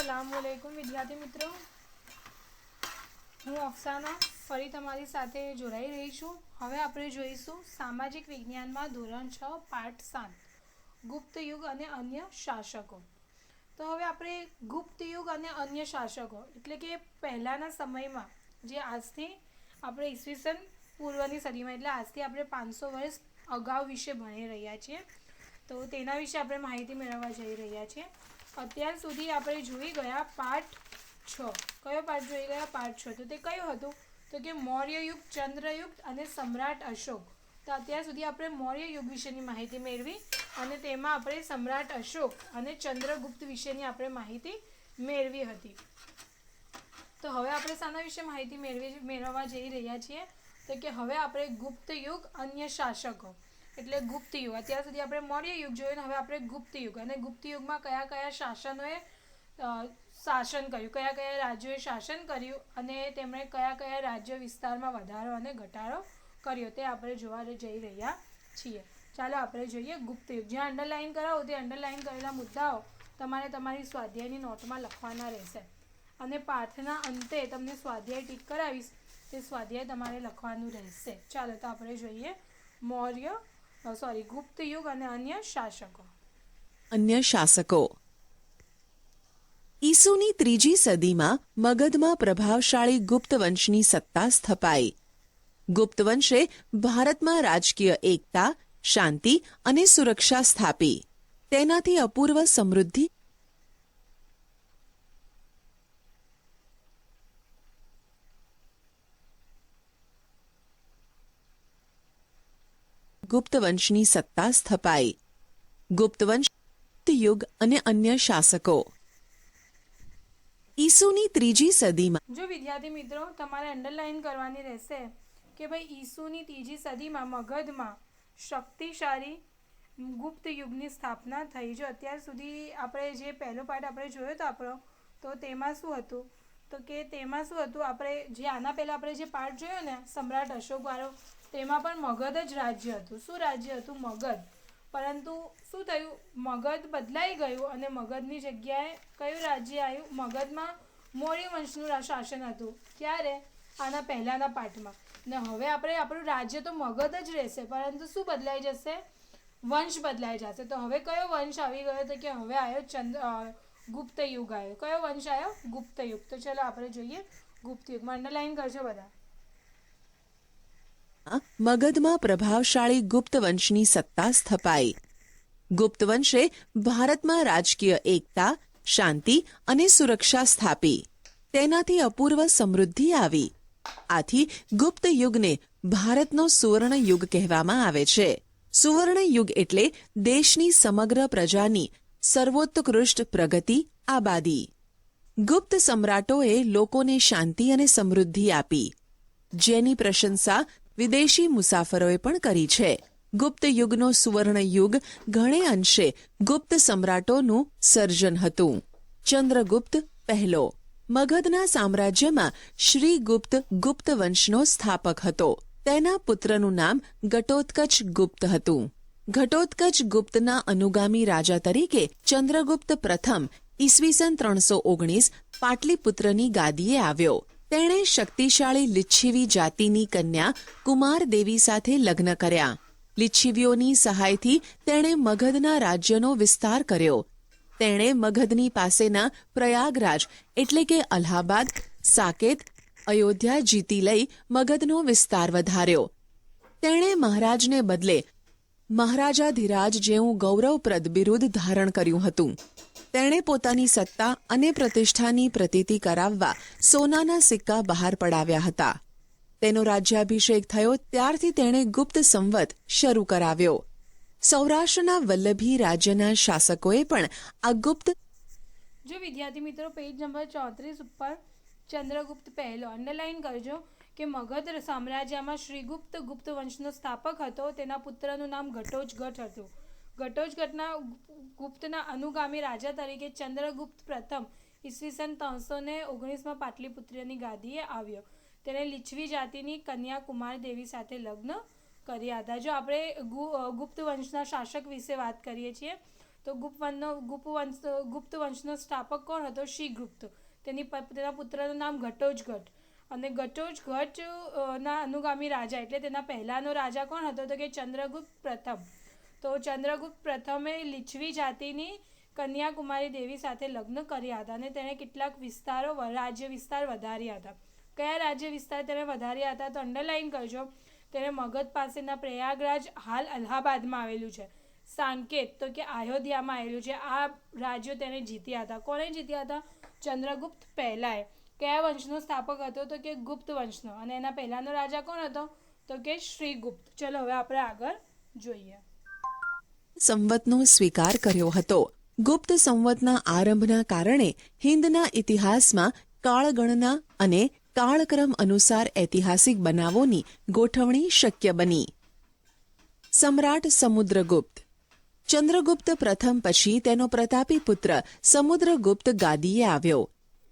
अस्सलामुअलैकुम विद्यार्थी मित्रों, હું અફસાના ફરી તમારી સાથે જોડાઈ રહી છું। હવે આપણે જોઈશું સામાજિક વિજ્ઞાનમાં ધોરણ 6 પાઠ 7 ગુપ્ત યુગ અને અન્ય શાસકો। તો હવે આપણે ગુપ્ત યુગ અને અન્ય શાસકો એટલે કે પહેલાના સમયમાં જે આજથી આપણે ઈસવીસન પૂર્વની સદીમાં એટલે આજથી આપણે 500 વર્ષ અગાઉ વિશે ભણી રહ્યા છીએ, તો તેના વિશે આપણે માહિતી મેળવવા જઈ રહ્યા છીએ। અત્યાર સુધી આપણે જોઈ ગયા પાઠ 6। કયો પાઠ જોઈ ગયા? પાઠ 6। તો તે કયો હતો? તો કે મૌર્ય યુગ, ચંદ્રયુગ અને સમ્રાટ અશોક। તો અત્યાર સુધી આપણે મૌર્ય યુગ વિશેની માહિતી મેળવી અને તેમાં આપણે સમ્રાટ અશોક અને ચંદ્રગુપ્ત વિશેની આપણે માહિતી મેળવી હતી। તો હવે આપણે શાના વિશે માહિતી મેળવવા જઈ રહ્યા છીએ? તો કે હવે આપણે ગુપ્ત યુગ, અન્ય શાસકો એટલે ગુપ્ત યુગ। અત્યાર સુધી આપણે મૌર્ય યુગ જોયું, હવે આપણે ગુપ્ત યુગ અને ગુપ્ત યુગમાં કયા કયા શાસનોએ શાસન કર્યું, કયા કયા રાજ્યોએ શાસન કર્યું અને તેમણે કયા કયા રાજ્ય વિસ્તારમાં વધારો અને ઘટાડો કર્યો તે આપણે જોવા જઈ રહ્યા છીએ। ચાલો આપણે જોઈએ ગુપ્ત યુગ। જ્યાં અંડરલાઇન કરાવો તે અંડરલાઇન કરેલા મુદ્દાઓ તમારે તમારી સ્વાધ્યાયની નોટમાં લખવાના રહેશે અને પાઠના અંતે તમને સ્વાધ્યાય ટીક કરાવીશ, તે સ્વાધ્યાય તમારે લખવાનું રહેશે। ચાલો તો આપણે જોઈએ ગુપ્ત યુગ અને અન્ય શાસકો। અન્ય શાસકો ઈસુની 3જી સદીમાં મગધમાં પ્રભાવશાળી ગુપ્ત વંશની સત્તા સ્થપાઈ। ગુપ્ત વંશે ભારતમાં રાજકીય એકતા, શાંતિ અને સુરક્ષા સ્થાપી। તેનાથી અપૂર્વ સમૃદ્ધિ ગુપ્ત વંશની સત્તા સ્થપાઈ। ગુપ્ત વંશ યુગ અને અન્ય શાસકો ઈસુની 3જી સદીમાં જો વિદ્યાર્થી મિત્રો તમારે અંડરલાઇન કરવાની રહેશે કે ભાઈ ઈસુની 3જી સદીમાં મગધમાં શક્તિશાળી ગુપ્ત યુગની સ્થાપના થઈ। જો અત્યાર સુધી આપણે જે પહેલો પાઠ આપણે જોયો હતો આપણો, તો તેમાં શું હતું? તો કે તેમાં શું હતું, આપણે જે આના પહેલાં આપણે જે પાઠ જોયો ને સમ્રાટ અશોકવાળો, તેમાં પણ મગધ જ રાજ્ય હતું। શું રાજ્ય હતું? મગધ। પરંતુ શું થયું? મગધ બદલાઈ ગયું અને મગધની જગ્યાએ કયું રાજ્ય આવ્યું? મગધમાં મૌર્ય વંશનું શાસન હતું। ક્યારે? આના પહેલાંના પાઠમાં। ને હવે આપણું રાજ્ય તો મગધ જ રહેશે, પરંતુ શું બદલાઈ જશે? વંશ બદલાઈ જશે। તો હવે કયો વંશ આવી ગયો? તો કે હવે આવ્યો ગુપ્ત યુગ આવ્યો। કયો વંશ આવ્યો? ગુપ્ત યુગ। તો ચલો આપણે જોઈએ ગુપ્ત યુગમાં અંડરલાઇન કરજો બધા। મગધમાં પ્રભાવશાળી ગુપ્ત વંશની સત્તા સ્થપાઈ। ગુપ્ત વંશે ભારતમાં રાજકીય એકતા, શાંતિ અને સુરક્ષા સ્થાપી। તેનાથી અપૂર્વ સમૃદ્ધિ આવી। આથી ગુપ્ત યુગને ભારતનો સુવર્ણ યુગ કહેવામાં આવે છે। સુવર્ણ યુગ એટલે દેશની સમગ્ર પ્રજાની સર્વોત્કૃષ્ટ પ્રગતિ, આબાદી। ગુપ્ત સમ્રાટોએ લોકોને શાંતિ અને સમૃદ્ધિ આપી, જેની પ્રશંસા વિદેશી મુસાફરોએ પણ કરી છે। ગુપ્ત યુગનો સુવર્ણ યુગ ઘણે અંશે ગુપ્ત સમ્રાટોનું સર્જન હતું। ચંદ્રગુપ્ત પહેલો મગધના સામ્રાજ્યમાં શ્રીગુપ્ત ગુપ્ત વંશનો સ્થાપક હતો। તેના પુત્રનું નામ ઘટોત્કચ ગુપ્ત હતું। ઘટોત્કચ ગુપ્તના અનુગામી રાજા તરીકે ચંદ્રગુપ્ત પ્રથમ ઈસવીસન 319 પાટલીપુત્રની ગાદીએ આવ્યો। તેણે શક્તિશાળી લિચ્છવી જાતિની કન્યા કુમારદેવી સાથે લગ્ન કર્યા। લિચ્છવીઓની સહાયથી તેણે મગધના રાજ્યનો વિસ્તાર કર્યો। તેણે મગધની પાસેના પ્રયાગરાજ એટલે કે અલ્હાબાદ, સાકેત, અયોધ્યા જીતી લઈ મગધનો વિસ્તાર વધાર્યો। તેણે મહારાજને બદલે મહારાજાધિરાજ જેવું ગૌરવપ્રદ બિરુદ ધારણ કર્યું હતું। તેણે પોતાની સત્તા અને પ્રતિષ્ઠાની પ્રતીતિ કરાવવા સોનાના સિક્કા બહાર પડાવ્યા હતા। તેનો રાજ્યાભિષેક થયો ત્યારથી તેણે ગુપ્ત સંવત શરૂ કરાવ્યો। સૌરાષ્ટ્રના વલ્લભી રાજ્યના શાસકોએ પણ આ ગુપ્ત જો વિદ્યાર્થી મિત્રો પેજ નંબર 34 ઉપર ચંદ્રગુપ્ત પહેલો અંડરલાઇન કરજો કે મગધ સામ્રાજ્યમાં શ્રીગુપ્ત ગુપ્ત વંશનો સ્થાપક હતો। તેના પુત્રનું નામ ઘટોત્કચ હતું। ઘટોત્કચના ગુપ્તના અનુગામી રાજા તરીકે ચંદ્રગુપ્ત પ્રથમ ઈસવીસન 319માં પાટલીપુત્રની ગાદીએ આવ્યો। તેણે લિચ્છી જાતિની કન્યા કુમારદેવી સાથે લગ્ન કર્યા હતા। જો આપણે ગુપ્ત વંશના શાસક વિશે વાત કરીએ છીએ તો ગુપ્ત વંશનો સ્થાપક કોણ હતો? શ્રીગુપ્ત. તેના પુત્રનું નામ ઘટોત્કચ. અને ઘટોત્કચ ના અનુગામી રાજા એટલે તેના પહેલાનો રાજા કોણ હતો? તો કે ચંદ્રગુપ્ત પ્રથમ. તો ચંદ્રગુપ્ત પ્રથમે લીછવી જાતિની કન્યાકુમારી દેવી સાથે લગ્ન કર્યા હતા અને તેણે કેટલાક રાજ્ય વિસ્તાર વધાર્યા હતા. કયા રાજ્ય વિસ્તાર તેણે વધાર્યા હતા? તો અંડરલાઈન કરજો. તેને મગધ પાસેના પ્રયાગરાજ હાલ અલ્હાબાદમાં આવેલું છે. સાંકેત તો કે અયોધ્યામાં આવેલું છે. આ રાજ્યો તેને જીત્યા હતા. કોણે જીત્યા હતા? ચંદ્રગુપ્ત પહેલાએ. કયા વંશનો સ્થાપક હતો? તો કે ગુપ્ત વંશનો. અને એના પહેલાનો રાજા કોણ હતો? તો કે શ્રીગુપ્ત. ચલો હવે આપણે આગળ જોઈએ. સંવતનો સ્વીકાર કર્યો હતો. ગુપ્ત સંવતના આરંભના કારણે હિંદના ઇતિહાસમાં કાળગણના અને કાળક્રમ અનુસાર ઐતિહાસિક બનાવોની ગોઠવણી શક્ય બની. સમ્રાટ સમુદ્રગુપ્ત. ચંદ્રગુપ્ત પ્રથમ પછી તેનો પ્રતાપી પુત્ર સમુદ્રગુપ્ત ગાદીએ આવ્યો.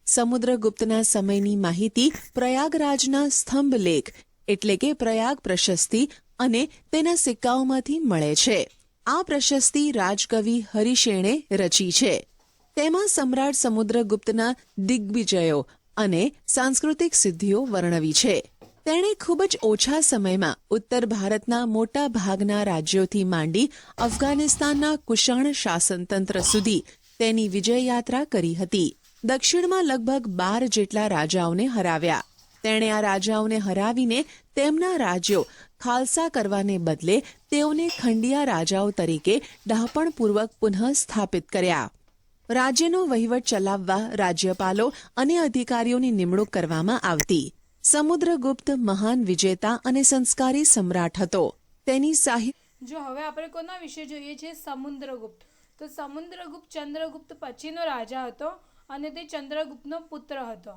સમુદ્રગુપ્તના સમયની માહિતી પ્રયાગરાજના સ્તંભલેખ એટલે કે પ્રયાગ પ્રશસ્તિ અને તેના સિક્કાઓમાંથી મળે છે. આ પ્રશસ્તિ રાજકવિ હરિશેણે રચી છે. તેમાં સમ્રાટ સમુદ્રગુપ્તના દિગ્વિજયો અને સાંસ્કૃતિક સિદ્ધિઓ વર્ણવી છે. તેણે ખૂબ જ ઓછા સમયમાં ઉત્તર ભારતના મોટા ભાગના રાજ્યોથી માંડી અફઘાનિસ્તાનના કુષાણ શાસનતંત્ર સુધી તેની વિજય યાત્રા કરી હતી. દક્ષિણમાં લગભગ 12 જેટલા રાજાઓને હરાવ્યા. તેણે આ રાજાઓને હરાવીને તેમના રાજ્યો ખાલસા કરવાને બદલે તેઓને ખંડિયા રાજાઓ તરીકે ડહાપણપૂર્વક પુનઃ સ્થાપિત કર્યા. રાજ્યનો વહીવટ ચલાવવા રાજ્યપાલો અને અધિકારીઓની નિમણૂક કરવામાં આવતી. સમુદ્રગુપ્ત મહાન વિજેતા અને સંસ્કારી સમ્રાટ હતો. તેની જો હવે આપણે કોના વિશે જોઈએ છે? સમુદ્રગુપ્ત. તો સમુદ્રગુપ્ત ચંદ્રગુપ્ત પછીનો રાજા હતો અને તે ચંદ્રગુપ્તનો પુત્ર હતો.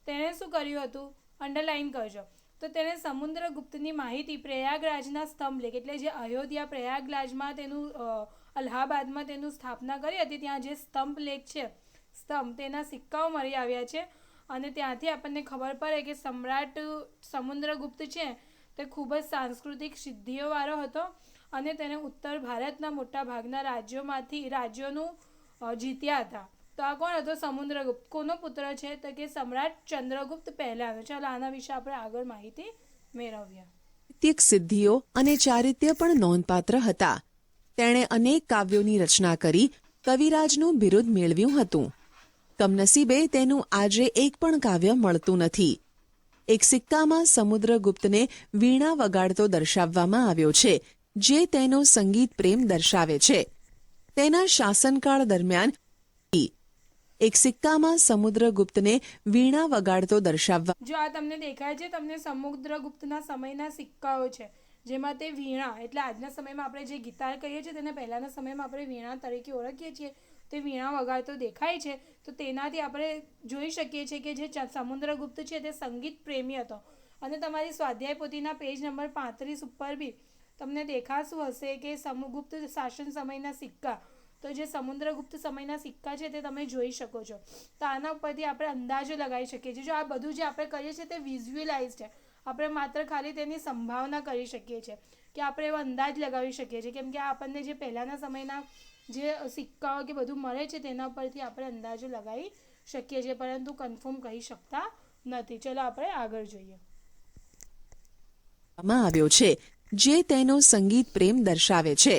તેણે શું કર્યું હતું? અંડરલાઈન કરજો. તો તેણે સમુદ્રગુપ્તની માહિતી પ્રયાગરાજના સ્તંભલેખ એટલે જે અયોધ્યા પ્રયાગરાજમાં તેનું અલ્હાબાદમાં તેનું સ્થાપના કરી હતી ત્યાં જે સ્તંભલેખ છે તેના સિક્કાઓ મળી આવ્યા છે. અને ત્યાંથી આપણને ખબર પડે કે સમ્રાટ સમુદ્રગુપ્ત છે તે ખૂબ જ સાંસ્કૃતિક સિદ્ધિઓવાળો હતો અને તેને ઉત્તર ભારતના મોટા ભાગના રાજ્યોનું જીત્યા હતા. તો આ કોણ હતો? સમુદ્રગુપ્ત. કોનો પુત્ર છે? તો કે સમ્રાટ ચંદ્રગુપ્ત પહેલાનો. ચાલો આના વિશે આપણે આગળ માહિતી મેળવીએ. સાહિત્યિક સિદ્ધિઓ અને ચારિત્ર્ય પણ નોંધપાત્ર હતા. તેણે અનેક કાવ્યોની રચના કરી કવિરાજનું બિરુદ મેળવ્યું હતું. કમનસીબે તેનું આજે એક પણ કાવ્ય મળતું નથી. એક સિક્કામાં સમુદ્રગુપ્તને વીણા વગાડતો દર્શાવવામાં આવ્યો છે જે તેનો સંગીત પ્રેમ દર્શાવે છે. તેના શાસનકાળ દરમિયાન એક સિક્કામાં સમુદ્રગુપ્તને વીણા વગાડતો દર્શાવવા. જો આ તમને દેખાય છે, તમને સમુદ્રગુપ્તના સમયના સિક્કાઓ છે જેમાં તે વીણા એટલે આજના સમયમાં આપણે જે ગિટાર કહીએ છીએ તેને પહેલાના સમયમાં આપણે વીણા તરીકે ઓળખીએ છીએ. તે વીણા વગાડતો દેખાય છે તો તેનાથી આપણે જોઈ શકીએ છીએ કે જે સમુદ્રગુપ્ત છે તે સંગીત પ્રેમી હતો. અને તમારી સ્વાધ્યાય પોથીના પેજ નંબર 35 ઉપર બી તમને દેખાતું હશે કે સમુદ્રગુપ્ત શાસન સમયના સિક્કા. તો જે સમુદ્રગુપ્ત સમયના સિક્કા છે તે તમે જોઈ શકો છો. તો આના ઉપરથી આપણે અંદાજો લગાવી શકીએ છીએ. જો આ બધું જે આપણે કરીએ છીએ તે વિઝ્યુઅલાઇઝ છે. આપણે માત્ર ખાલી તેની સંભાવના કરી શકીએ છીએ કે આપણે એવો અંદાજ લગાવી શકીએ છીએ કેમ કે આપણને જે પહેલાંના સમયના જે સિક્કાઓ કે બધું મળે છે તેના પરથી આપણે અંદાજો લગાવી શકીએ છીએ પરંતુ કન્ફર્મ કહી શકતા નથી. ચલો આપણે આગળ જોઈએ. આવ્યો છે જે તેનો સંગીત પ્રેમ દર્શાવે છે.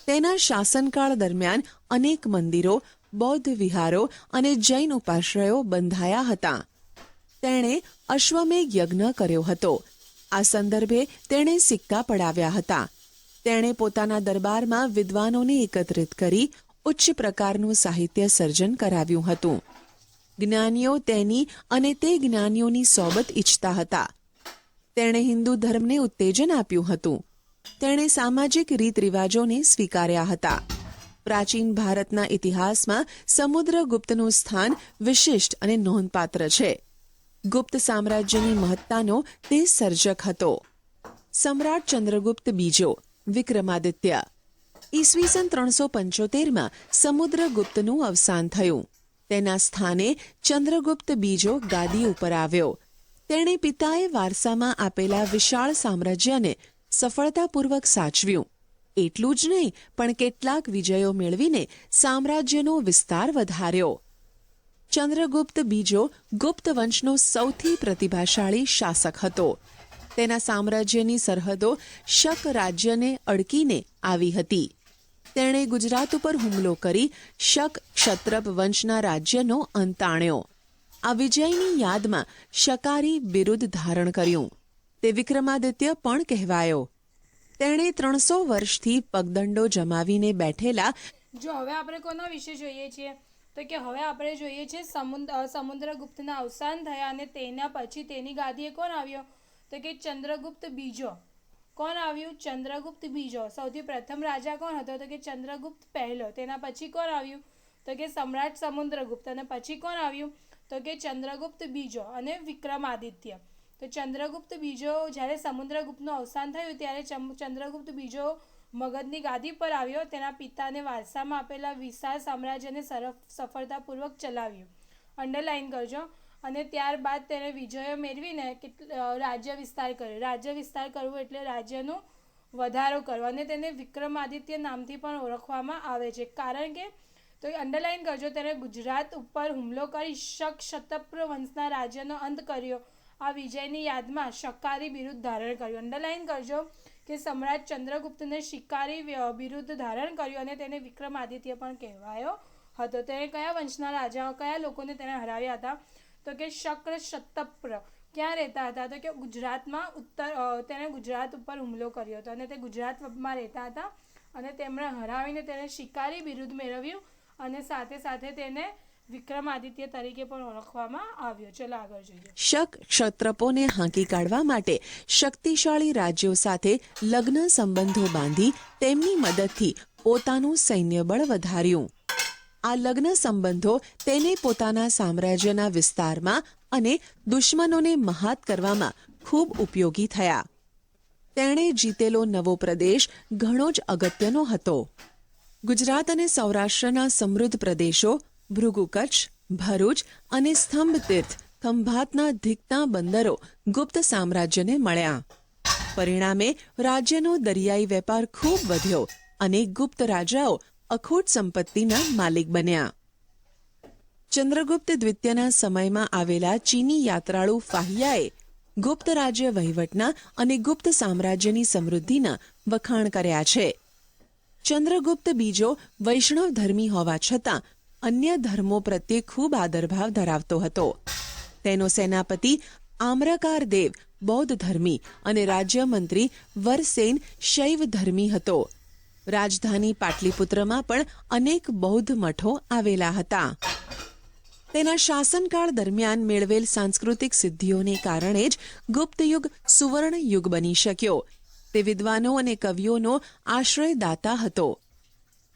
તેના શાસનકાળ દરમિયાન અનેક મંદિરો, બૌદ્ધ વિહારો અને જૈન ઉપાશ્રયો બંધાયા હતા. તેણે અશ્વમેઘ યજ્ઞ કર્યો હતો. આ સંદર્ભે તેણે સિક્કા પડાવ્યા હતા. તેણે પોતાના દરબારમાં વિદ્વાનોને એકત્રિત કરી ઉચ્ચ પ્રકારનું સાહિત્ય સર્જન કરાવ્યું હતું. જ્ઞાનીઓ તેની અને તે જ્ઞાનીઓની સોબત ઈચ્છતા હતા. તેણે હિન્દુ ધર્મને ઉત્તેજન આપ્યું હતું. તેણે સામાજિક રીત રિવાજોને સ્વીકાર્યા હતા. પ્રાચીન ભારતના ઇતિહાસમાં સમુદ્રગુપ્તનું સ્થાન વિશિષ્ટ અને નોંધપાત્ર છે. ગુપ્ત સામ્રાજ્યની મહત્તાનો તે સર્જક હતો. સમ્રાટ ચંદ્રગુપ્ત બીજો વિક્રમાદિત્ય. ઈસવીસન 375માં સમુદ્રગુપ્તનું અવસાન થયું. તેના સ્થાને ચંદ્રગુપ્ત બીજો ગાદી ઉપર આવ્યો. તેણે પિતાએ વારસામાં આપેલા વિશાળ સામ્રાજ્યને સફળતાપૂર્વક સાચવ્યું. એટલું જ નહીં પણ કેટલાક વિજયો મેળવીને સામ્રાજ્યનો વિસ્તાર વધાર્યો. ચંદ્રગુપ્ત બીજો ગુપ્ત વંશનો સૌથી પ્રતિભાશાળી શાસક હતો. તેના સામ્રાજ્યની સરહદો શક રાજ્યને અડકીને આવી હતી. તેણે ગુજરાત ઉપર હુમલો કરી શક ક્ષત્રપ વંશના રાજ્યનો અંત આણ્યો. આ વિજયની યાદમાં શકારી બિરુદ ધારણ કર્યું. તે વિક્રમાદિત્ય પણ કહેવાયો. તેણે 300 વર્ષથી પગદંડો જમાવીને બેઠેલા. જો હવે આપણે કોના વિશે જોઈએ છીએ તો કે હવે આપણે જોઈએ છીએ સમુદ્રગુપ્તના અવસાન થયા અને તેના પછી તેની ગાદીએ કોણ આવ્યો તો કે ચંદ્રગુપ્ત બીજો. કોણ આવ્યું? ચંદ્રગુપ્ત બીજો. સૌથી પ્રથમ રાજા કોણ હતો તો કે ચંદ્રગુપ્ત પહેલો. તેના પછી કોણ આવ્યું તો કે સમ્રાટ સમુદ્રગુપ્ત. અને પછી કોણ આવ્યું તો કે ચંદ્રગુપ્ત બીજો અને વિક્રમાદિત્ય. તો ચંદ્રગુપ્ત બીજો જ્યારે સમુદ્રગુપ્તનું અવસાન થયું ત્યારે ચંદ્રગુપ્ત બીજો મગધની ગાદી પર આવ્યો. તેના પિતાને વારસામાં આપેલા વિશાળ સામ્રાજ્યને સફળતાપૂર્વક ચલાવ્યું. અંડરલાઇન કરજો. અને ત્યારબાદ તેણે વિજયો મેળવીને રાજ્ય વિસ્તાર કર્યો. રાજ્ય વિસ્તાર કરવું એટલે રાજ્યનું વધારો કરવો. અને તેને વિક્રમાદિત્ય નામથી પણ ઓળખવામાં આવે છે. કારણ કે તો અંડરલાઇન કરજો, તેણે ગુજરાત ઉપર હુમલો કરી શક ક્ષત્રપ વંશના રાજ્યનો અંત કર્યો. આ વિજયની યાદમાં શકારી બિરુદ ધારણ કર્યું. અંડરલાઇન કરજો કે સમ્રાટ ચંદ્રગુપ્તને શિકારી બિરુદ ધારણ કર્યું અને તેને વિક્રમાદિત્ય પણ કહેવાયો હતો. તેણે કયા વંશના રાજાઓ કયા લોકોને તેણે હરાવ્યા હતા તો કે શક ક્ષત્રપ. ક્યાં રહેતા હતા તો કે ગુજરાતમાં તેણે ગુજરાત ઉપર હુમલો કર્યો હતો અને તે ગુજરાતમાં રહેતા હતા અને તેમણે હરાવીને તેને શિકારી બિરુદ મેળવ્યું અને સાથે સાથે તેને વિક્રમાદિત્ય તરીકે પણ ઓળખવામાં આવ્યો. ચલો આગળ જોઈએ. શક ક્ષત્રપોને હાંકી કાઢવા માટે શક્તિશાળી રાજ્યો સાથે લગ્ન સંબંધો બાંધી તેમની મદદથી પોતાનું સૈન્ય બળ વધાર્યું. આ લગ્ન સંબંધો તેને પોતાના સામ્રાજ્યના વિસ્તારમાં અને દુશ્મનોને મહાત કરવામાં ખૂબ ઉપયોગી થયા. તેણે જીતેલો નવો પ્રદેશ ઘણો જ અગત્યનો હતો. ગુજરાત અને સૌરાષ્ટ્રના સમૃદ્ધ પ્રદેશો ભૃગુ કચ્છ, ભરૂચ અને સ્તંભ તીર્થ ખંભાતના ધીકતા બંદરો ગુપ્ત સામ્રાજ્યને મળ્યા. પરિણામે રાજ્યનો દરિયાઈ વેપાર ખૂબ વધ્યો અને ગુપ્ત રાજાઓ અખૂટ સંપત્તિના માલિક બન્યા. ચંદ્રગુપ્ત દ્વિતીયના સમયમાં આવેલા ચીની યાત્રાળુ ફાહિયાએ ગુપ્ત રાજ્ય વહીવટના અને ગુપ્ત સામ્રાજ્યની સમૃદ્ધિના વખાણ કર્યા છે. ચંદ્રગુપ્ત બીજો વૈષ્ણવ ધર્મી હોવા છતાં અન્ય ધર્મો પ્રત્યે ખૂબ આદરભાવ ધરાવતો હતો. તેનો સેનાપતિ આમ્રકાર દેવ બૌદ્ધ ધર્મી અને રાજ્યમંત્રી વરસેન શૈવ ધર્મી હતો. રાજધાની પાટલીપુત્રમાં પણ અનેક બૌદ્ધ મઠો આવેલા હતા. તેના શાસનકાળ દરમિયાન મેળવેલ સાંસ્કૃતિક સિદ્ધિઓને કારણે જ ગુપ્તયુગ સુવર્ણ યુગ બની શક્યો. તે વિદ્વાનો અને કવિઓનો આશ્રયદાતા હતો.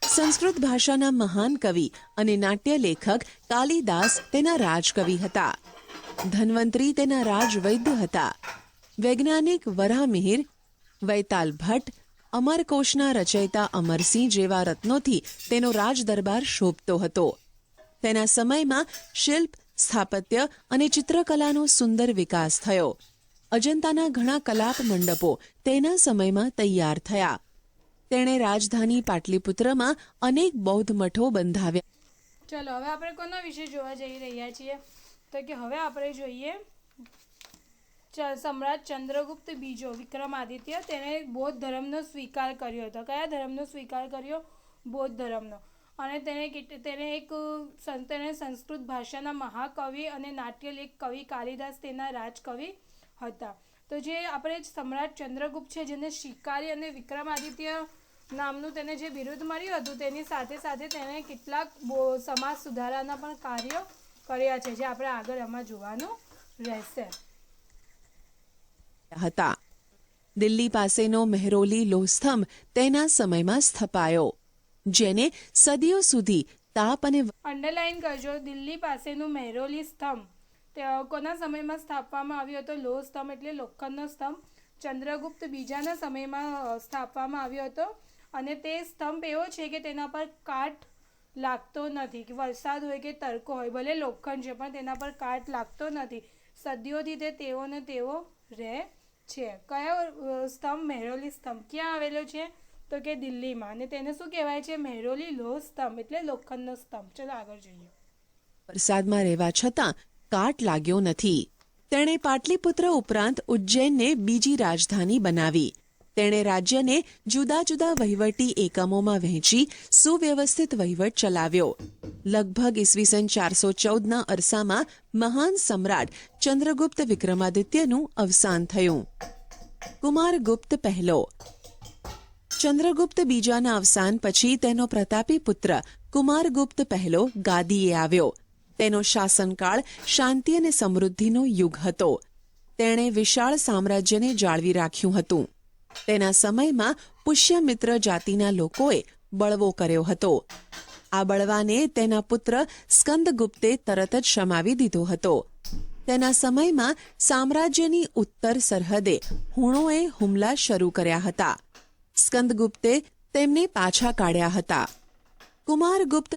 સંસ્કૃત ભાષાના મહાન કવિ અને નાટ્ય લેખક કાલિદાસ તેના રાજકવિ હતા. ધન્વંતરી તેના રાજવૈદ્ય હતા. વૈજ્ઞાનિક વરાહમિહિર, વૈતાલ ભટ્ટ, અમરકોશના રચયિતા અમરસિંહ જેવા રત્નોથી તેનો રાજદરબાર શોભતો હતો. તેના સમયમાં શિલ્પ, સ્થાપત્ય અને ચિત્રકલાનો સુંદર વિકાસ થયો. અજંતાના ઘણા કલાપ મંડપો તેના સમયમાં તૈયાર થયા. તેણે રાજધાની પાટલીપુત્રમાં અનેક બૌદ્ધ મઠો બંધાવ્યા. ચલો હવે આપણે કોના વિશે જોવા જઈ રહ્યા છીએ તો કે હવે આપણે જોઈએ સમ્રાટ ચંદ્રગુપ્ત બીજો વિક્રમાદિત્ય. તેણે બૌદ્ધ ધર્મનો સ્વીકાર કર્યો હતો. કયા ધર્મનો સ્વીકાર કર્યો? બૌદ્ધ ધર્મનો. અને તેણે સંસ્કૃત ભાષાના મહાકવિ અને નાટ્યલેખ કવિ કાલિદાસ તેના રાજકવિ હતા. તો જે આપણે સમ્રાટ ચંદ્રગુપ્ત છે જેને શિકારી અને વિક્રમાદિત્ય નામનું તેને જે બિરુદ મળ્યું હતું તેની સાથે સાથે તેણે કેટલાક સમાજ સુધારાના પણ કાર્યો કર્યા છે જે આપણે આગળ એમાં જોવાનું રહેશે. હતા. દિલ્હી પાસેનો મહેરોલી લોહસ્તંભ તેના સમયમાં સ્થપાયો, જેને સદીઓ સુધી તાપ અને અંડરલાઇન કરજો. દિલ્હી પાસેનું મહેરોલી સ્તંભ તે કોના સમયમાં સ્થાપવામાં આવ્યો હતો? લોહ સ્તંભ એટલે લોખંડનો સ્તંભ ચંદ્રગુપ્ત બીજાના સમયમાં સ્થાપવામાં આવ્યો હતો. અને તે સ્તંભ એવો છે કે તેના પર કાટ લાગતો નથી. કે વરસાદ હોય કે તડકો હોય, ભલે લોખંડ છે પણ તેના પર કાટ લાગતો નથી. સદીઓથી તે તેવો ને તેવો રહે છે. કયો સ્તંભ? મહેરોલી સ્તંભ. ક્યાં આવેલો છે? તો કે દિલ્હીમાં. અને તેને શું કહેવાય છે? મહેરોલી લોહ સ્તંભ એટલે લોખંડનો સ્તંભ. ચલો આગળ જોઈએ. વરસાદમાં રહેવા છતાં કાટ લાગ્યો નથી. તેણે પાટલીપુત્ર ઉપરાંત ઉજ્જૈનને બીજી રાજધાની બનાવી. તેણે રાજ્યને જુદા જુદા વહીવટી એકમોમાં વહેંચી સુવ્યવસ્થિત વહીવટ ચલાવ્યો. લગભગ ઈસવીસન 414ના અરસામાં મહાન સમ્રાટ ચંદ્રગુપ્ત વિક્રમાદિત્યનું અવસાન થયું. કુમારગુપ્ત પહેલો. ચંદ્રગુપ્ત બીજાના અવસાન પછી તેનો પ્રતાપી પુત્ર કુમારગુપ્ત પહેલો ગાદીએ આવ્યો. તેનો શાસનકાળ શાંતિ અને સમૃદ્ધિનો યુગ હતો. તેણે વિશાળ સામ્રાજ્યને જાળવી રાખ્યું હતું. તેના સમયમાં પુષ્યમિત્ર જાતિના લોકોએ બળવો કર્યો હતો. આ બળવાને તેના પુત્ર સ્કંદગુપ્તે તરત જ શમાવી દીધો હતો. તેના સમયમાં સામ્રાજ્યની ઉત્તર સરહદે હુણોએ હુમલા શરૂ કર્યા હતા. સ્કંદગુપ્તે તેમને પાછા કાઢ્યા હતા. કુમારગુપ્ત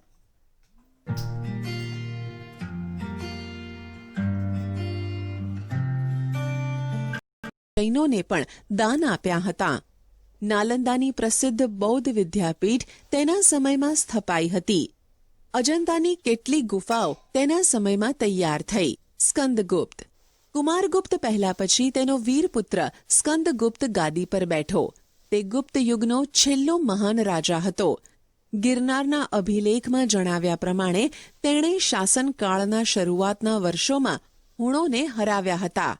જૈનોને પણ દાન આપ્યા હતા. નાલંદાની પ્રસિદ્ધ બૌદ્ધ વિદ્યાપીઠ તેના સમયમાં સ્થપાઈ હતી. અજંતાની કેટલીક ગુફાઓ તેના સમયમાં તૈયાર થઈ. સ્કંદગુપ્ત. કુમારગુપ્ત પહેલા પછી તેનો વીરપુત્ર સ્કંદગુપ્ત ગાદી પર બેઠો. તે ગુપ્ત યુગનો છેલ્લો મહાન રાજા હતો. ગિરનારના અભિલેખમાં જણાવ્યા પ્રમાણે તેણે શાસનકાળના શરૂઆતના વર્ષોમાં હુણોને હરાવ્યા હતા.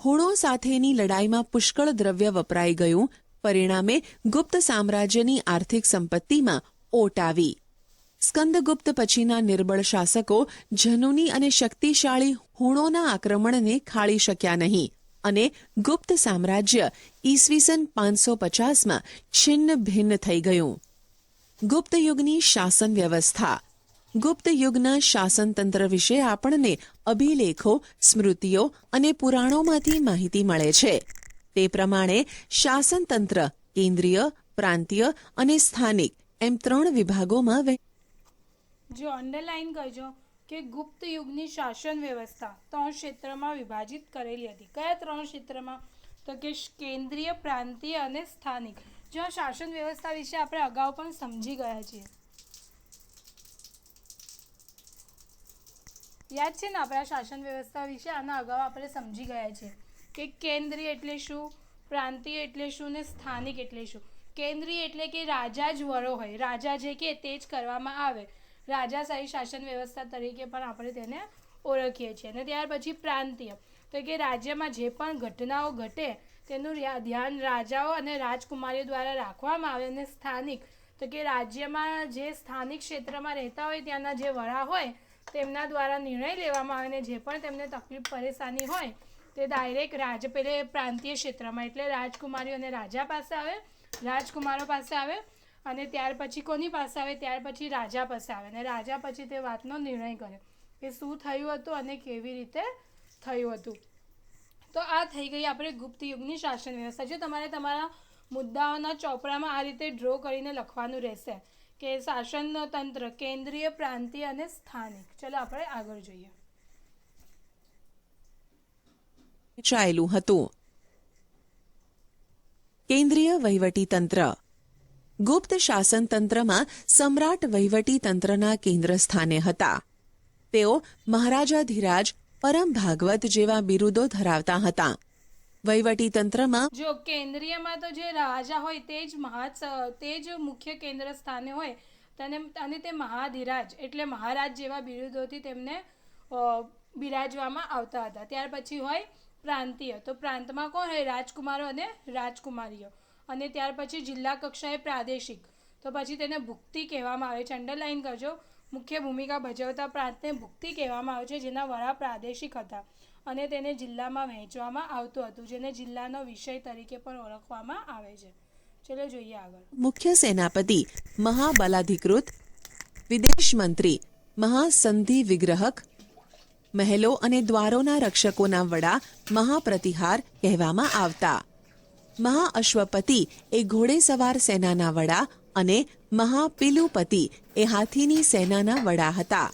હુણો સાથેની લડાઈમાં પુષ્કળ દ્રવ્ય વપરાઈ ગયું. પરિણામે ગુપ્ત સામ્રાજ્યની આર્થિક સંપત્તિમાં ઓટ આવી. સ્કંદગુપ્ત પછીના નિર્બળ શાસકો જનુની અને શક્તિશાળી હુણોના આક્રમણને ખાળી શક્યા નહીં અને ગુપ્ત સામ્રાજ્ય ઈસવીસન 550માં છિન્ન ભિન્ન થઈ ગયું. ગુપ્ત યુગની શાસન વ્યવસ્થા. ગુપ્ત યુગના શાસનતંત્ર વિશે આપણને અભિલેખો, સ્મૃતિઓ અને પુરાણોમાંથી માહિતી મળે છે. તે પ્રમાણે શાસનતંત્ર કેન્દ્રીય, પ્રાંતીય અને સ્થાનિક એમ 3 વિભાગોમાં જો અંડરલાઈન કરજો કે ગુપ્ત યુગની શાસન વ્યવસ્થા 3 ક્ષેત્રમાં વિભાજિત કરેલી હતી. કયા 3 ક્ષેત્રમાં? તો કે કેન્દ્રીય, પ્રાંતીય અને સ્થાનિક. જો આ શાસન વ્યવસ્થા વિશે આપણે અગાઉ પણ સમજી ગયા છીએ. યાદ છે ને આપણે આ શાસન વ્યવસ્થા વિશે આના અગાઉ આપણે સમજી ગયા છીએ કે કેન્દ્રીય એટલે શું, પ્રાંતીય એટલે શું ને સ્થાનિક એટલે શું. કેન્દ્રીય એટલે કે રાજા જ વડો હોય, રાજા જે કે તે જ કરવામાં આવે. રાજાશાહી શાસન વ્યવસ્થા તરીકે પણ આપણે તેને ઓળખીએ છીએ. અને ત્યાર પછી પ્રાંતીય તો કે રાજ્યમાં જે પણ ઘટનાઓ ઘટે તેનું ધ્યાન રાજાઓ અને રાજકુમારીઓ દ્વારા રાખવામાં આવે. અને સ્થાનિક તો કે રાજ્યમાં જે સ્થાનિક ક્ષેત્રમાં રહેતા હોય ત્યાંના જે વડા હોય તેમના દ્વારા નિર્ણય લેવામાં આવે. અને જે પણ તેમને તકલીફ પરેશાની હોય તે ડાયરેક્ટ પેલે પ્રાંતીય ક્ષેત્રમાં એટલે રાજકુમારીઓ અને રાજા પાસે આવે, રાજકુમારો પાસે આવે. અને ત્યાર પછી કોની પાસે આવે? ત્યાર પછી રાજા પાસે આવે. અને રાજા પછી તે વાતનો નિર્ણય કરે કે શું થયું હતું અને કેવી રીતે થયું હતું. તો આ થઈ ગઈ આપણે ગુપ્ત યુગની શાસન વ્યવસ્થા. જો તમારે તમારા મુદ્દાઓના ચોપડામાં આ રીતે ડ્રો કરીને લખવાનું રહેશે કે શાસન તંત્ર કેન્દ્રીય, પ્રાંતીય અને સ્થાનિક. ચલો આપણે આગળ જોઈએ. ચાલેલું હતું. કેન્દ્રીય વહીવટી તંત્ર. ગુપ્ત શાસન તંત્રમાં સમ્રાટ વહીવટી તંત્રના કેન્દ્ર સ્થાને હતા. તેઓ મહારાજાધિરાજ, પરમ ભાગવત જેવા બિરુદો ધરાવતા હતા. વહીવટી તંત્રમાં જો કેન્દ્રીયમાં તો જે રાજા હોય તે જ મુખ્ય કેન્દ્ર સ્થાને હોય અને તે મહાધિરાજ એટલે મહારાજ જેવા બિરુદોથી તેમને બિરાજવામાં આવતા હતા. ત્યાર પછી હોય પ્રાંતીય. તો પ્રાંતમાં કોણ હોય? રાજકુમારો અને રાજકુમારીઓ. અને ત્યાર પછી જિલ્લા કક્ષાએ પ્રાદેશિક. તો પછી તેને ભુક્તિ કહેવામાં આવે છે. અંડરલાઈન કરજો. મુખ્ય ભૂમિકા ભજવતા પ્રાંતને ભુક્તિ કહેવામાં આવે છે, જેના વડા પ્રાદેશિક હતા અને તેને જિલ્લામાં વહેંચવામાં આવતું હતું, જેને જિલ્લાનો વિષય તરીકે પણ ઓળખવામાં આવે છે. ચલો જોઈએ આગળ. મુખ્ય સેનાપતિ મહાબલાધિકૃત, વિદેશ મંત્રી મહાસંધિ વિગ્રહક, મહેલો અને દ્વારોના રક્ષકોના વડા મહાપ્રતિહાર કહેવામાં આવતા. મહાઅશ્વપતિ એ ઘોડેસવાર સેનાના વડા અને મહાપિલુપતિ એ હાથીની સેનાના વડા હતા.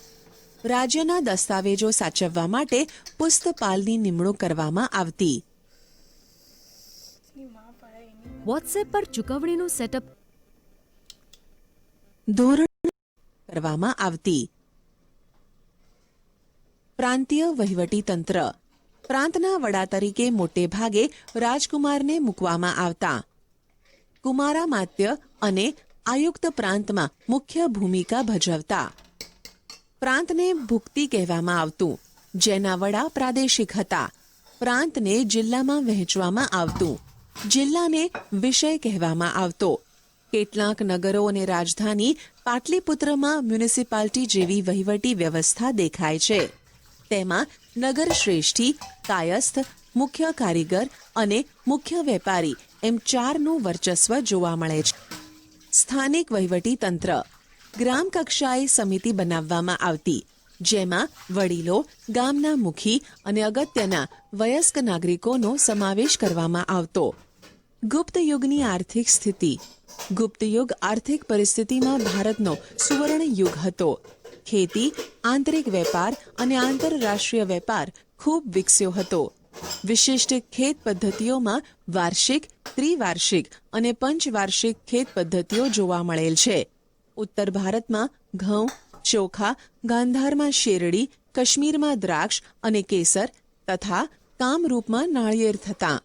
રાજ્યના દસ્તાવેજો સાચવવા માટે પુસ્તપાલની નિમણૂક કરવામાં આવતી. વોટ્સએપ પર ચૂકવણીનું સેટઅપ ધોરણ કરવામાં આવતી. પ્રાંતીય વહીવટીતંત્ર. પ્રાંતના વડા તરીકે મોટે ભાગે રાજકુમારને મૂકવામાં આવતા. કુમારામાત્ય અને આયુક્ત પ્રાંતમાં મુખ્ય ભૂમિકા ભજવતા. પ્રાંતને ભુક્તિ કહેવામાં આવતું, જેના વડા પ્રાદેશિક હતા. પ્રાંતને જિલ્લામાં વહેંચવામાં આવતું. જિલ્લાને વિષય કહેવામાં આવતો. કેટલાક નગરો અને રાજધાની પાટલીપુત્રમાં મ્યુનિસિપાલિટી જેવી વહીવટી વ્યવસ્થા દેખાય છે. તેમાં નગર શ્રેષ્ઠી, કાયસ્થ, મુખ્ય કારીગર અને મુખ્ય વેપારી એમ 4નું વર્ચસ્વ જોવા મળે છે. સ્થાનિક વહીવટી તંત્ર. ગ્રામ કક્ષાએ સમિતિ બનાવવામાં આવતી, જેમાં વડીલો, ગામના મુખી અને અગત્યના વયસ્ક નાગરિકોનો સમાવેશ કરવામાં આવતો. ગુપ્ત યુગની આર્થિક સ્થિતિ. ગુપ્ત યુગ આર્થિક પરિસ્થિતિમાં ભારતનો સુવર્ણ યુગ હતો. ખેતી, આંતરિક વેપાર અને આંતરરાષ્ટ્રીય વેપાર ખૂબ વિકસ્યો હતો. વિશિષ્ટ ખેત પદ્ધતિઓમાં વાર્ષિક, ત્રિવાર્ષિક અને પંચવાર્ષિક ખેત પદ્ધતિઓ જોવા મળેલ છે. ઉત્તર ભારતમાં ઘઉં, ચોખા, ગાંધારમાં શેરડી, કાશ્મીરમાં દ્રાક્ષ અને કેસર તથા કામરૂપમાં નાળિયેર થતા.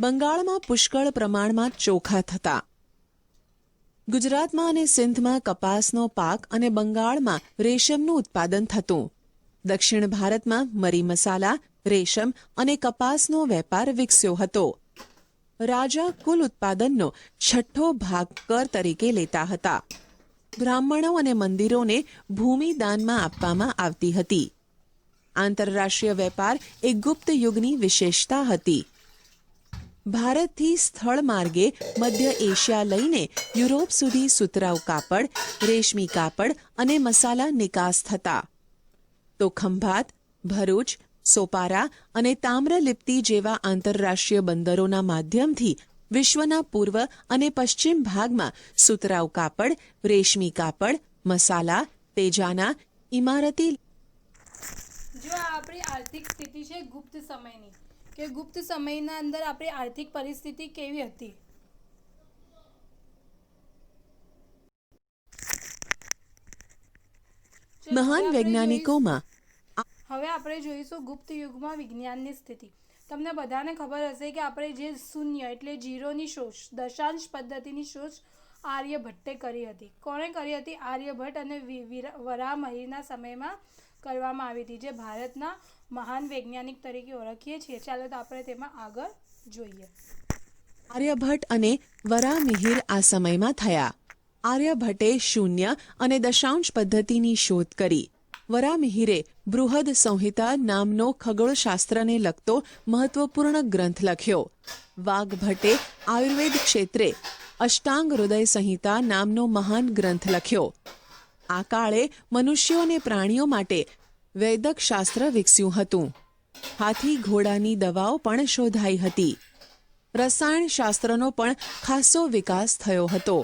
બંગાળમાં પુષ્કળ પ્રમાણમાં ચોખા થતા. ગુજરાતમાં અને સિંધમાં કપાસનો પાક અને બંગાળમાં રેશમનું ઉત્પાદન થતું. દક્ષિણ ભારતમાં મરી મસાલા, રેશમ અને કપાસનો વેપાર વિકસ્યો હતો. રાજા કુલ ઉત્પાદનનો 6ઠ્ઠો ભાગ કર તરીકે લેતા હતા. બ્રાહ્મણો અને મંદિરોને ભૂમિ દાનમાં આપવામાં આવતી હતી. આંતરરાષ્ટ્રીય વેપાર એ ગુપ્ત યુગની વિશેષતા હતી. ભારતથી સ્થળ માર્ગે મધ્ય એશિયા લઈને યુરોપ સુધી સુતરાઉ કાપડ, રેશમી કાપડ અને મસાલા નિકાસ થતા. તો ખંભાત, ભરૂચ, સોપારા અને તામ્રલિપ્તિ જેવા આંતરરાષ્ટ્રીય બંદરોના માધ્યમથી વિશ્વના પૂર્વ અને પશ્ચિમ ભાગમાં સુતરાઉ કાપડ, રેશમી કાપડ, મસાલા, તેજાના, ઇમારતી. જો આ આપણી આર્થિક સ્થિતિ છે ગુપ્ત સમયની, કે ગુપ્ત સમયના અંદર આપણી આર્થિક પરિસ્થિતિ કેવી હતી. મહાન વૈજ્ઞાનિકોમાં હવે આપણે જોઈશું ગુપ્ત યુગમાં વિજ્ઞાનની સ્થિતિ. તમને બધાને ખબર હશે કે આપણે જે શૂન્ય એટલે ઝીરોની શોધ, દશાંશ પદ્ધતિની શોધ આર્યભટ્ટે કરી હતી. કોણે કરી હતી? આર્યભટ્ટ અને વરાહમિહિરના સમયમાં કરવામાં આવી હતી, જે ભારતના મહાન વૈજ્ઞાનિક તરીકે ઓળખીએ છીએ. ચાલો તો આપણે તેમાં આગળ જોઈએ. આર્યભટ્ટ અને વરાહમિહિર આ સમયમાં થયા. આર્યભટ્ટે શૂન્ય અને દશાંશ પદ્ધતિની શોધ કરી. વરાહમિહિરે બૃહદ સંહિતા નામનો ખગોળશાસ્ત્રને લગતો મહત્વપૂર્ણ ગ્રંથ લખ્યો. વાઘભટ્ટે આયુર્વેદ ક્ષેત્રે અષ્ટાંગ હૃદય સંહિતા નામનો મહાન ગ્રંથ લખ્યો. આ કાળે મનુષ્યો અને પ્રાણીઓ માટે વૈદક શાસ્ત્ર વિકસ્યું હતું. હાથી ઘોડાની દવાઓ પણ શોધાઈ હતી. રસાયણ શાસ્ત્રનો પણ ખાસો વિકાસ થયો હતો.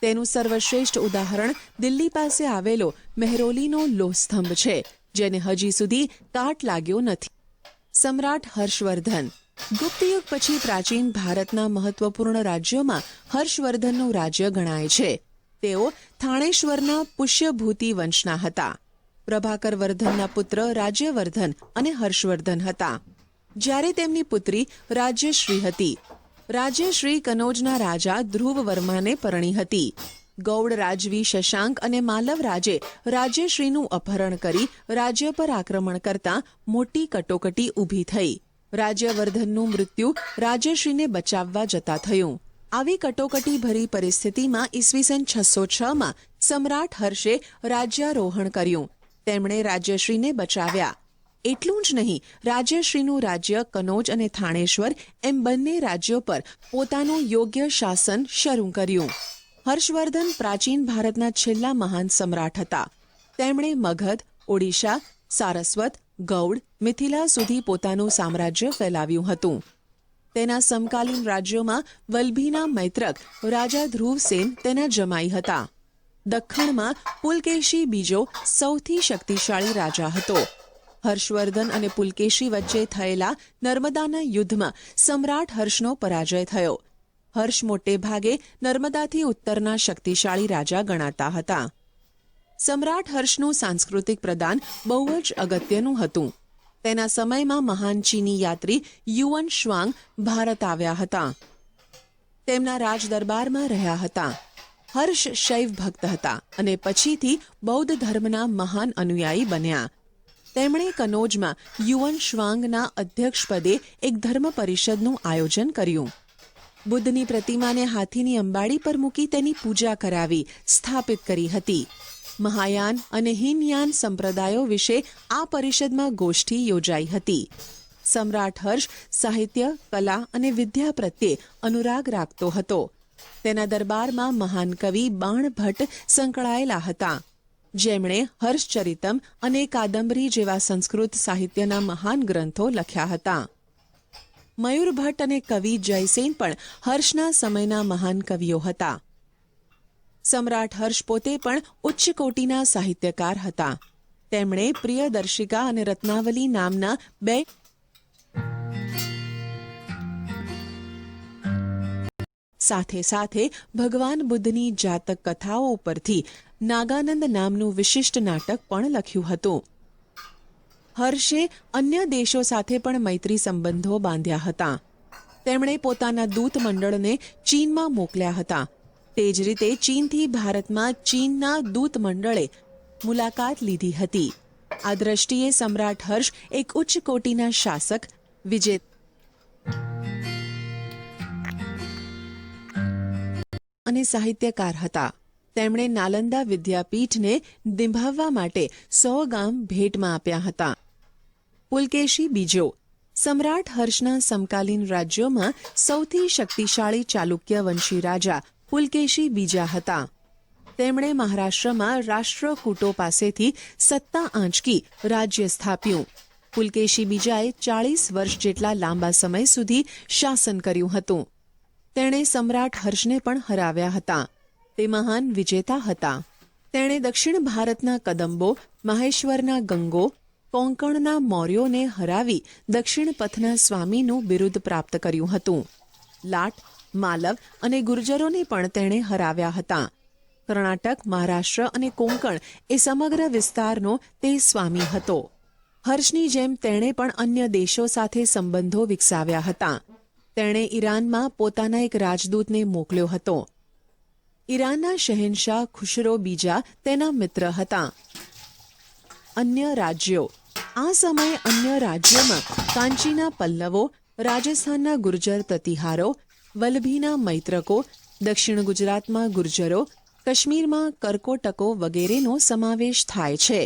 તેનું સર્વશ્રેષ્ઠ ઉદાહરણ દિલ્હી પાસે આવેલો મહેરોલીનો લોહસ્તંભ છે, જેને હજી સુધી કાટ લાગ્યો નથી. સમ્રાટ હર્ષવર્ધન. ગુપ્તયુગ પછી પ્રાચીન ભારતના મહત્વપૂર્ણ રાજ્યોમાં હર્ષવર્ધનનું રાજ્ય ગણાય છે. તેઓ થાણેશ્વરના પુષ્યભૂતિ વંશના હતા. પ્રભાકર વર્ધનના પુત્ર રાજ્યવર્ધન અને હર્ષવર્ધન હતા, જ્યારે તેમની પુત્રી રાજ્યશ્રી હતી. રાજ્યશ્રી કનોજના રાજા ધ્રુવવર્માને પરણી હતી. ગૌડ રાજવી શશાંક અને માલવ રાજે રાજ્યશ્રીનું અપહરણ કરી રાજ્ય પર આક્રમણ કરતા મોટી કટોકટી ઊભી થઈ. રાજ્યવર્ધનનું મૃત્યુ રાજ્યશ્રીને બચાવવા જતા થયું. આવી કટોકટી ભરી પરિસ્થિતિમાં ઈસવીસન 606માં સમ્રાટ હર્ષે રાજ્યારોહણ કર્યું. તેમણે રાજ્યશ્રીને બચાવ્યા. એટલું જ નહીં, રાજ્યશ્રીનું રાજ્ય કનોજ અને થાણેશ્વર એમ બંને રાજ્યો પર પોતાનું યોગ્ય શાસન શરૂ કર્યું. હર્ષવર્ધન પ્રાચીન ભારતના છેલ્લા મહાન સમ્રાટ હતા. તેમણે મગધ, ઓડિશા, સારસ્વત, ગૌડ, મિથિલા સુધી પોતાનું સામ્રાજ્ય ફેલાવ્યું હતું. તેના સમકાલીન રાજ્યોમાં વલ્ભીના મૈત્રક રાજા ધ્રુવસેન તેના જમાઈ હતા. દખ્ખણમાં પુલકેશી બીજો સૌથી શક્તિશાળી રાજા હતો. હર્ષવર્ધન અને પુલકેશી વચ્ચે થયેલા નર્મદાના યુદ્ધમાં સમ્રાટ હર્ષનો પરાજય થયો. હર્ષ મોટે ભાગે નર્મદાથી ઉત્તરના શક્તિશાળી રાજા ગણાતા હતા. સમ્રાટ હર્ષનું સાંસ્કૃતિક પ્રદાન બહુ જ અગત્યનું હતું. તેના સમયમાં મહાન ચીની યાત્રી યુઅન શ્વાંગ ભારત આવ્યા હતા. તેમના રાજદરબારમાં રહ્યા હતા. હર્ષ શૈવ ભક્ત હતા અને પછીથી બૌદ્ધ ધર્મના મહાન અનુયાયી બન્યા. તેમણે કનોજમાં યુઅન શ્વાંગના અધ્યક્ષપદે એક ધર્મ પરિષદનું આયોજન કર્યું. બુદ્ધની પ્રતિમાને હાથીની અંબાડી પર મૂકી તેની પૂજા કરાવી સ્થાપિત કરી હતી. મહાયાન અને હિનયાન સંપ્રદાયો વિશે આ પરિષદમાં ગોષ્ઠી યોજાઈ હતી. સમ્રાટ હર્ષ સાહિત્ય, કલા અને વિદ્યા પ્રત્યે અનુરાગ રાખતો હતો. તેના દરબારમાં મહાન કવિ બાણભટ્ટ સંકળાયેલા હતા, જેમણે હર્ષચરિતમ અને કાદંબરી જેવા સંસ્કૃત સાહિત્યના મહાન ગ્રંથો લખ્યા હતા. મયુરભટ્ટ અને કવિ જયસેન પણ હર્ષના સમયના મહાન કવિઓ હતા. સમ્રાટ હર્ષ પોતે પણ ઉચ્ચ કોટીના સાહિત્યકાર હતા. તેમણે પ્રિયદર્શિકા અને રત્નાવલી નામના બે સાથે સાથે ભગવાન બુદ્ધની જાતક કથાઓ ઉપરથી નાગાનંદ નામનું વિશિષ્ટ નાટક પણ લખ્યું હતું. હર્ષે અન્ય દેશો સાથે પણ મૈત્રી સંબંધો બાંધ્યા હતા. તેમણે પોતાના દૂત મંડળને ચીનમાં મોકલ્યા હતા. તે જ રીતે ચીનથી ભારતમાં ચીનના દૂત મંડળે મુલાકાત લીધી હતી. આ દ્રષ્ટિએ સમ્રાટ હર્ષ એક ઉચ્ચ કોટીના શાસક, વિજેતા અને સાહિત્યકાર હતા. તેમણે નાલંદા વિદ્યાપીઠને નિભાવવા માટે 100 ગામ ભેટમાં આપ્યા હતા. પુલકેશી બીજો સમ્રાટ હર્ષના સમકાલીન રાજ્યોમાં સૌથી શક્તિશાળી ચાલુક્ય વંશી રાજા પુલકેશી બીજા હતા. તેમણે મહારાષ્ટ્રમાં રાષ્ટ્રકૂટો પાસેથી સત્તા આંચકી રાજ્ય સ્થાપ્યું. પુલકેશી બીજાએ 40 વર્ષ જેટલા લાંબા સમય સુધી શાસન કર્યું હતું. તેણે સમ્રાટ હર્ષને પણ હરાવ્યા હતા. તે મહાન વિજેતા હતા. તેણે દક્ષિણ ભારતના કદંબો, માહેશ્વરના ગંગો, કોંકણના મૌર્યોને હરાવી દક્ષિણ પથના સ્વામીનું બિરુદ પ્રાપ્ત કર્યું હતું. લાટ, માલવ અને ગુર્જરોને પણ તેણે હરાવ્યા હતા. કર્ણાટક, મહારાષ્ટ્ર અને કોંકણ એ સમગ્ર વિસ્તારનો તે સ્વામી હતો. હર્ષની જેમ તેણે પણ અન્ય દેશો સાથે સંબંધો વિકસાવ્યા હતા. તેણે ઈરાનમાં પોતાના એક રાજદૂતને મોકલ્યો હતો. ઈરાનના શહેનશાહ ખુશરો બીજા તેના મિત્ર હતા. અન્ય રાજ્યો આ સમયે અન્ય રાજ્યોમાં કાંચીના પલ્લવો, રાજસ્થાનના ગુર્જર પ્રતિહારો, વલ્લભીના મૈત્રકો, દક્ષિણ ગુજરાતમાં ગુર્જરો, કાશ્મીરમાં કરકોટકો વગેરેનો સમાવેશ થાય છે,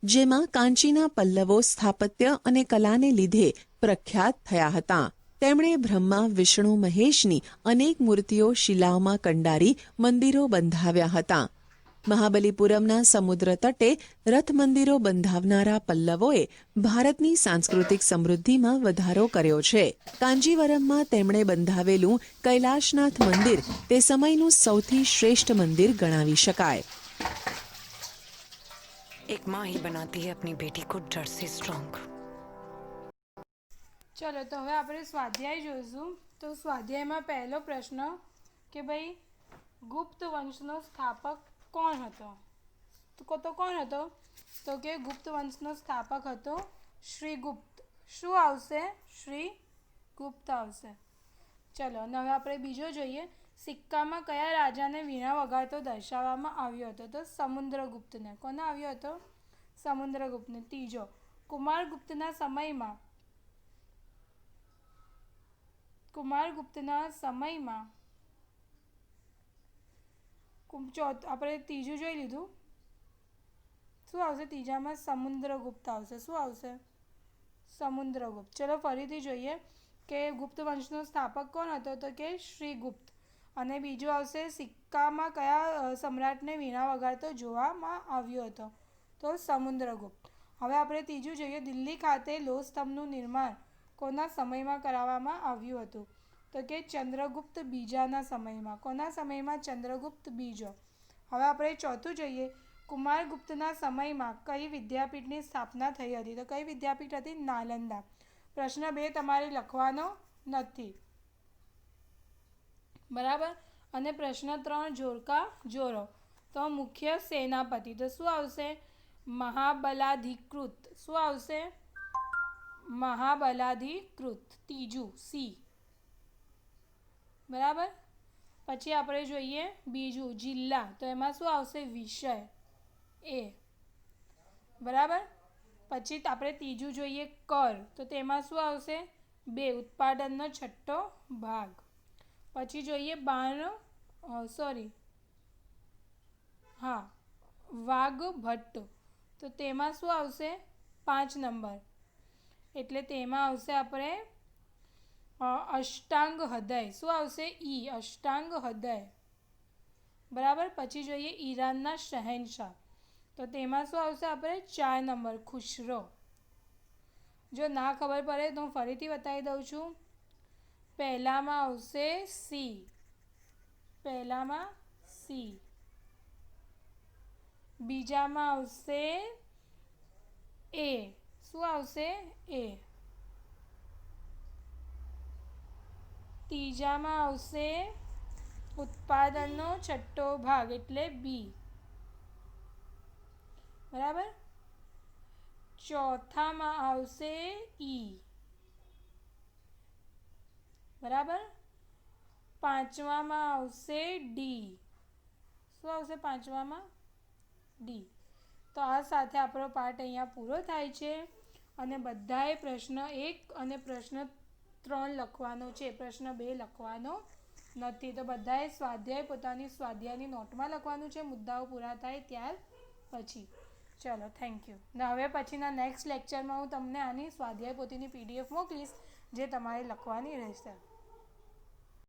જેમાં કાંચીના પલ્લવો સ્થાપત્ય અને કલાને લીધે પ્રખ્યાત થયા હતા. તેમણે બ્રહ્મા, વિષ્ણુ, મહેશની અનેક મૂર્તિઓ શિલાઓમાં કંડારી મંદિરો બંધાવ્યા હતા. મહાબલીપુરમના સમુદ્ર તટે રથ મંદિરો બંધાવનારા પલ્લવોએ ભારતની સાંસ્કૃતિક સમૃદ્ધિમાં વધારો કર્યો છે. કાંજીવરમમાં તેમણે બંધાવેલું કૈલાશનાથ મંદિર તે સમયનું સૌથી શ્રેષ્ઠ મંદિર ગણાવી શકાય. एक माँ ही बनाती है अपनी बेटी को डर से स्ट्रांग. ચલો તો હવે આપણે સ્વાધ્યાય જોઈશું. તો સ્વાધ્યાયમાં પહેલો પ્રશ્ન કે ભાઈ ગુપ્ત વંશનો સ્થાપક કોણ હતો? તો કોણ હતો? તો કે ગુપ્ત વંશનો સ્થાપક હતો શ્રીગુપ્ત. શું આવશે? શ્રીગુપ્ત આવશે. ચલો અને હવે આપણે બીજો જોઈએ. સિક્કામાં કયા રાજાને વીણા વગાડતો દર્શાવવામાં આવ્યો હતો? તો સમુદ્રગુપ્તને. કોને આવ્યો હતો? સમુદ્રગુપ્તને. ત્રીજો, કુમારગુપ્તના સમયમાં આપણે ત્રીજું જોઈ લીધું. શું આવશે ત્રીજામાં? સમુદ્રગુપ્ત આવશે. શું આવશે? સમુદ્રગુપ્ત. ચલો ફરીથી જોઈએ કે ગુપ્ત વંશનો સ્થાપક કોણ હતો? તો કે શ્રીગુપ્ત. અને બીજું આવશે સિક્કામાં કયા સમ્રાટને વીણા વગાડતો જોવામાં આવ્યો હતો? તો સમુદ્રગુપ્ત. હવે આપણે ત્રીજું જોઈએ. દિલ્હી ખાતે લોહ સ્તંભનું નિર્માણ કોના સમયમાં કરાવવામાં આવ્યું હતું? તો કે ચંદ્રગુપ્ત બીજાના સમયમાં. કોના સમયમાં? ચંદ્રગુપ્ત બીજો. હવે આપણે ચોથું જોઈએ. કુમારગુપ્તના સમયમાં કઈ વિદ્યાપીઠની સ્થાપના થઈ હતી? તો કઈ વિદ્યાપીઠ હતી? નાલંદા. પ્રશ્ન 2 તમારે લખવાનો નથી. બરાબર. અને પ્રશ્ન 3 જોડકા જોડો. તો મુખ્ય સેનાપતિ તો શું આવશે? મહાબલાધિકૃત. શું આવશે? મહાબલાધિકૃત. ત્રીજું સી. બરાબર. પછી આપણે જોઈએ બીજું જિલ્લા, તો એમાં શું આવશે? વિષય એ. બરાબર. પછી આપણે ત્રીજું જોઈએ કર, તો તેમાં શું આવશે? 2 ઉત્પાદનનો છઠ્ઠો ભાગ. પછી જોઈએ વાઘભટ્ટ, તો તેમાં શું આવશે? 5 નંબર. એટલે તેમાં આવશે આપણે અષ્ટાંગ હૃદય. શું આવશે? ઈ. અષ્ટાંગ હૃદય. બરાબર. પછી જોઈએ ઈરાનના શહેનશાહ, તો તેમાં શું આવશે? આપણે 4 નંબર ખુશરો. જો ના ખબર પડે તો હું ફરીથી બતાવી દઉં છું. પહેલામાં આવશે સી. બીજામાં આવશે એ. શું આવશે? એ. ત્રીજામાં આવશે ઉત્પાદનનો છઠ્ઠો ભાગ એટલે બી. બરાબર. ચોથામાં આવશે ઈ. બરાબર. પાંચમામાં આવશે ડી. શું આવશે પાંચમામાં? ડી. તો આ સાથે આપણો પાઠ અહીંયા પૂરો થાય છે. અને બધાએ પ્રશ્ન 1 અને પ્રશ્ન 3 લખવાનો છે. પ્રશ્ન 2 લખવાનો નથી. તો બધાએ સ્વાધ્યાય પોતાની સ્વાધ્યાયની નોટમાં લખવાનું છે, મુદ્દાઓ પૂરા થાય ત્યાર પછી. ચલો, થેન્ક યુ. ને હવે પછીના નેક્સ્ટ લેક્ચરમાં હું તમને આની સ્વાધ્યાય પોથીની PDF મોકલીશ, જે તમારે લખવાની રહેશે.